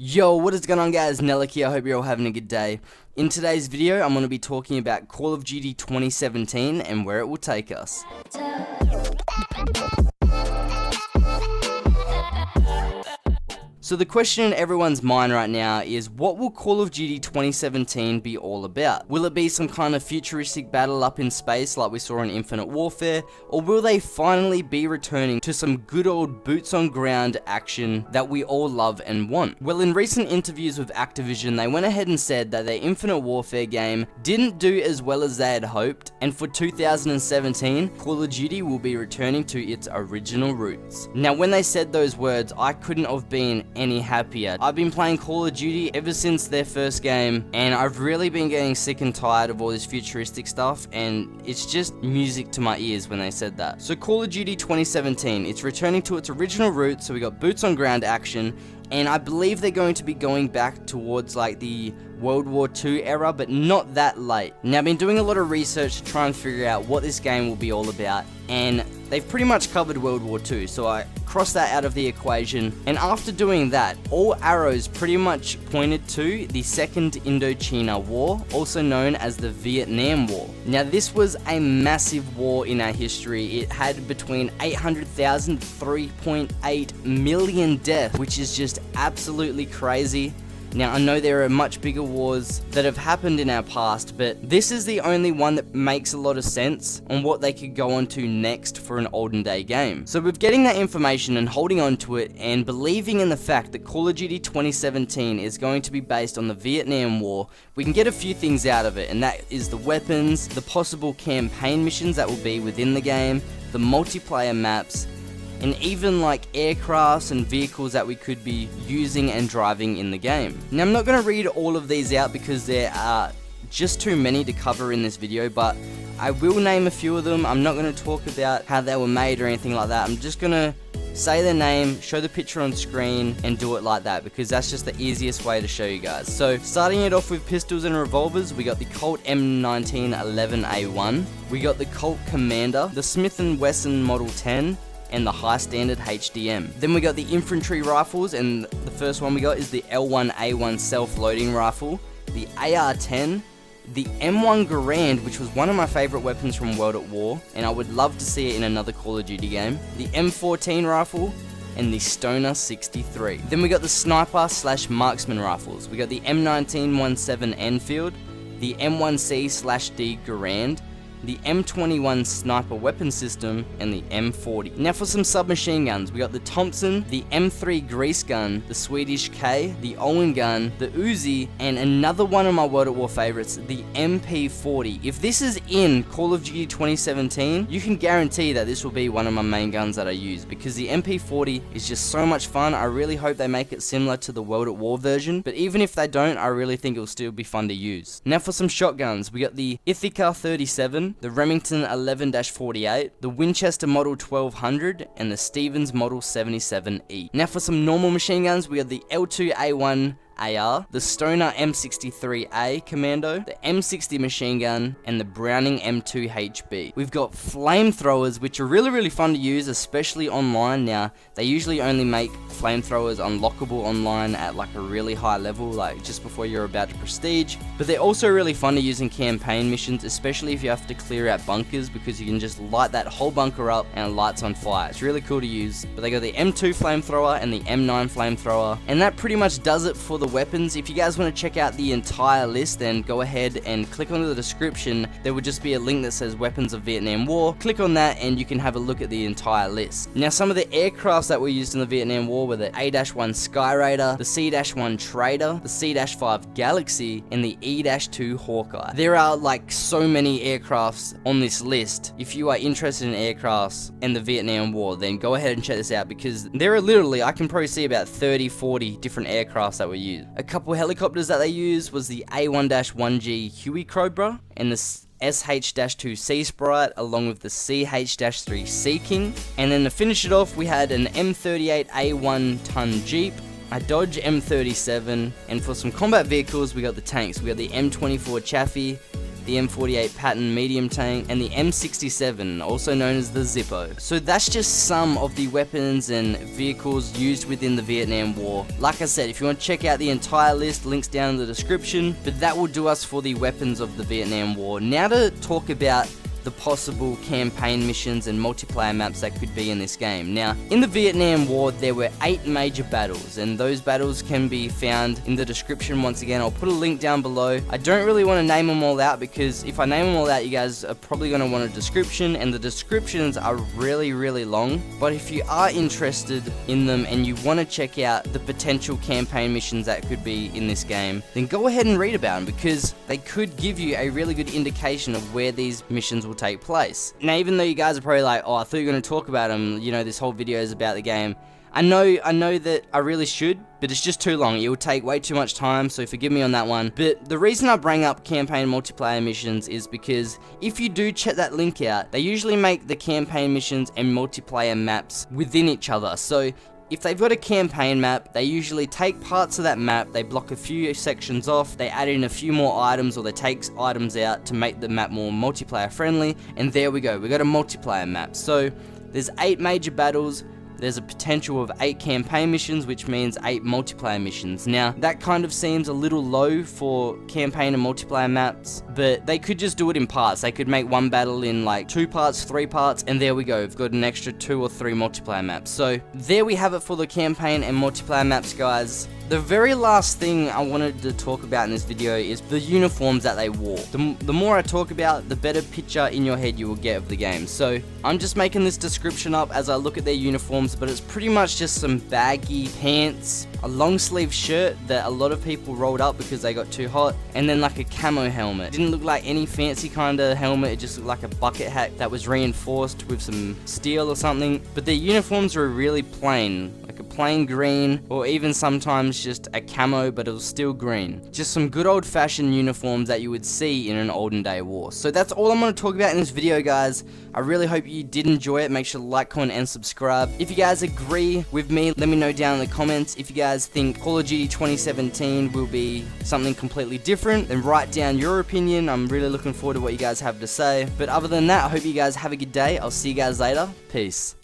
Yo, what is going on guys? Nellic here, I hope you're all having a good day. In today's video, I'm going to be talking about Call of Duty 2017 and where it will take us. So the question in everyone's mind right now is, what will Call of Duty 2017 be all about? Will it be some kind of futuristic battle up in space like we saw in Infinite Warfare? Or will they finally be returning to some good old boots on ground action that we all love and want? Well, in recent interviews with Activision, they went ahead and said that their Infinite Warfare game didn't do as well as they had hoped, and for 2017, Call of Duty will be returning to its original roots. Now, when they said those words, I couldn't have been any happier. I've been playing Call of Duty ever since their first game, and I've really been getting sick and tired of all this futuristic stuff, and it's just music to my ears when they said that. So Call of Duty 2017, it's returning to its original roots, so we got boots on ground action, and I believe they're going to be going back towards like the World War II era, but not that late. Now, I've been doing a lot of research to try and figure out what this game will be all about, and they've pretty much covered World War II, so I crossed that out of the equation, and after doing that, all arrows pretty much pointed to the Second Indochina War, also known as the Vietnam War. Now, this was a massive war in our history. It had between 800,000 to 3.8 million deaths, which is just absolutely crazy. Now, I know there are much bigger wars that have happened in our past, but this is the only one that makes a lot of sense on what they could go on to next for an olden day game. So with getting that information and holding on to it and believing in the fact that Call of Duty 2017 is going to be based on the Vietnam War, we can get a few things out of it, and that is the weapons, the possible campaign missions that will be within the game, the multiplayer maps, and even like aircrafts and vehicles that we could be using and driving in the game. Now, I'm not going to read all of these out because there are just too many to cover in this video, but I will name a few of them. I'm not going to talk about how they were made or anything like that. I'm just going to say their name, show the picture on screen, and do it like that because that's just the easiest way to show you guys. So starting it off with pistols and revolvers, we got the Colt M19 11A1, we got the Colt Commander, the Smith & Wesson Model 10, and the high standard HDM. Then we got the infantry rifles, and the first one we got is the L1A1 self-loading rifle, the AR-10, the M1 Garand, which was one of my favorite weapons from World at War, and I would love to see it in another Call of Duty game, the M14 rifle, and the Stoner 63. Then we got the sniper / marksman rifles. We got the M1917 Enfield, the M1C / D Garand, the M21 sniper weapon system, and the M40. Now for some submachine guns, we got the Thompson, the M3 grease gun, the Swedish K, the Owen gun, the Uzi, and another one of my World at War favorites, the MP40. If this is in Call of Duty 2017, you can guarantee that this will be one of my main guns that I use because the MP40 is just so much fun. I really hope they make it similar to the World at War version, but even if they don't, I really think it will still be fun to use. Now for some shotguns, we got the Ithaca 37, the Remington 11-48, the Winchester Model 1200, and the Stevens Model 77E. Now for some normal machine guns, we got the L2A1 AR, the Stoner M63A Commando, the M60 machine gun, and the Browning M2 HB. We've got flamethrowers, which are really fun to use, especially online. Now, they usually only make flamethrowers unlockable online at like a really high level, like just before you're about to prestige, but they're also really fun to use in campaign missions, especially if you have to clear out bunkers, because you can just light that whole bunker up and it lights on fire. It's really cool to use. But they got the M2 flamethrower and the M9 flamethrower, and that pretty much does it for the weapons. If you guys want to check out the entire list, then go ahead and click on the description. There would just be a link that says Weapons of Vietnam War. Click on that and you can have a look at the entire list. Now, some of the aircrafts that were used in the Vietnam War were the A-1 Sky Raider, the C-1 Trader, the C-5 Galaxy, and the E-2 Hawkeye. There are like so many aircrafts on this list. If you are interested in aircrafts and the Vietnam War, then go ahead and check this out because there are literally, I can probably see about 30-40 different aircrafts that were used. A couple helicopters that they used was the A1-1G Huey Cobra and the SH-2 Sea Sprite, along with the CH-3 Sea King. And then to finish it off, we had an M38A1 ton Jeep, a Dodge M37, and for some combat vehicles, we got the tanks. We got the M24 Chaffee, the M48 Patton medium tank, and the M67, also known as the Zippo. So that's just some of the weapons and vehicles used within the Vietnam War. Like I said, if you want to check out the entire list, links down in the description, but that will do us for the weapons of the Vietnam War. Now to talk about the possible campaign missions and multiplayer maps that could be in this game. Now, in the Vietnam War, there were 8 major battles, and those battles can be found in the description. Once again, I'll put a link down below. I don't really want to name them all out, because if I name them all out, you guys are probably going to want a description, and the descriptions are really, really long. But if you are interested in them and you want to check out the potential campaign missions that could be in this game, then go ahead and read about them, because they could give you a really good indication of where these missions will take place. Now, even though you guys are probably like, oh, I thought you were going to talk about them, you know, this whole video is about the game. I know that I really should, but it's just too long. It will take way too much time, so forgive me on that one. But the reason I bring up campaign multiplayer missions is because if you do check that link out, they usually make the campaign missions and multiplayer maps within each other. So if they've got a campaign map, they usually take parts of that map, they block a few sections off, they add in a few more items, or they take items out to make the map more multiplayer friendly, and there we go, we got a multiplayer map. So there's 8 major battles. There's a potential of 8 campaign missions, which means 8 multiplayer missions. Now, that kind of seems a little low for campaign and multiplayer maps, but they could just do it in parts. They could make one battle in like 2 parts, 3 parts, and there we go. We've got an extra 2 or 3 multiplayer maps. So there we have it for the campaign and multiplayer maps, guys. The very last thing I wanted to talk about in this video is the uniforms that they wore. The more I talk about, the better picture in your head you will get of the game. So I'm just making this description up as I look at their uniforms, but it's pretty much just some baggy pants, a long sleeve shirt that a lot of people rolled up because they got too hot, and then like a camo helmet. It didn't look like any fancy kind of helmet, it just looked like a bucket hat that was reinforced with some steel or something. But their uniforms were really plain, like a plain green, or even sometimes just a camo, but it was still green. Just some good old-fashioned uniforms that you would see in an olden day war. So that's all I'm going to talk about in this video, guys. I really hope you did enjoy it. Make sure to like, comment, and subscribe. If you guys agree with me, let me know down in the comments. If you guys think Call of Duty 2017 will be something completely different, then write down your opinion. I'm really looking forward to what you guys have to say. But other than that, I hope you guys have a good day. I'll see you guys later. Peace.